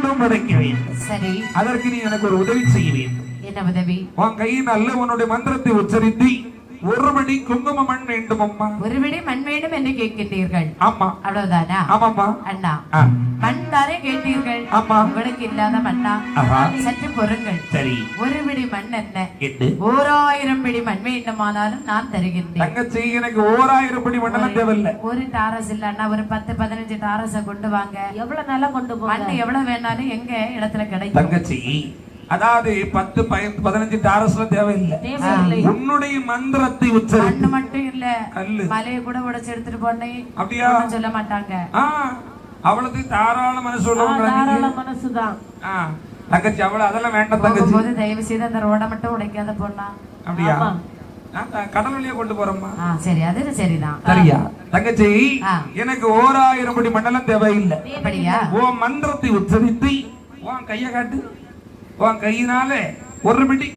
வேண்டும் படைக்க வேண்டும். சரி, அதற்கு நீ எனக்கு ஒரு உதவி செய்ய வேண்டும். என்ன உதவி? உன் கையில் அல்ல உன்னுடைய மந்திரத்தை உச்சரித்து ஒரு படி குங்கும மண் வேண்டும் அம்மா. ஒரு படி மண் வேண்டும் என்று கேட்கின்றீர்கள்? ஆமா. அவ்வளவுதானா? ஆமாம்மா. அண்ணா, மண் தானே கேட்டீர்கள்? ஆமா. உங்களுக்கு இல்லாத மண்ணா? சற்று பொறுங்கள். சரி, ஒரு பிடி மண் என்ன? 1000 பிடி மண் வேண்டுமானாலும் நான் தருகின்றேன். தங்கச்சி, எனக்கு 1000 படி மண்ணெல்லாம் தேவையில்லை. ஒரு டாரஸ் இல்லன்னா ஒரு 10-15 டாரஸ கொண்டு வாங்க. எவ்வளவு நல்லா கொண்டு போங்க. மண் எவ்வளவு வேணாலும் எங்க இடத்துல கிடைக்கும். தங்கச்சி, அதாவது 10-15 டாரஸ்ல தேவையில்லை. உன்னுடைய மந்திரத்தை உச்சரி. மண்ணு மட்டும் இல்ல, கல்லு மலையை கூட உடைச்சு எடுத்துட்டு போனேன். அப்படியா? சொல்ல மாட்டாங்க. அவளுக்கு தாராள மனசு உள்ளவங்க. தாராள மனசுதான் தங்கச்சி. அவள அதெல்லாம் வேண்டாம் தங்கச்சி. போது தயவு செய்து அந்த ரோட மட்டும் உடைக்காத போனா. அப்படியா? கடல் வழியா கொண்டு போறோம்மா. சரி, அது சரிதான். சரியா தங்கச்சி? எனக்கு 1000 படி மண்ணெல்லாம் தேவையில்லை. அப்படியா? உன் மந்திரத்தை உச்சரித்து உன் கைய காட்டு. உன் கையினால ஒரு படி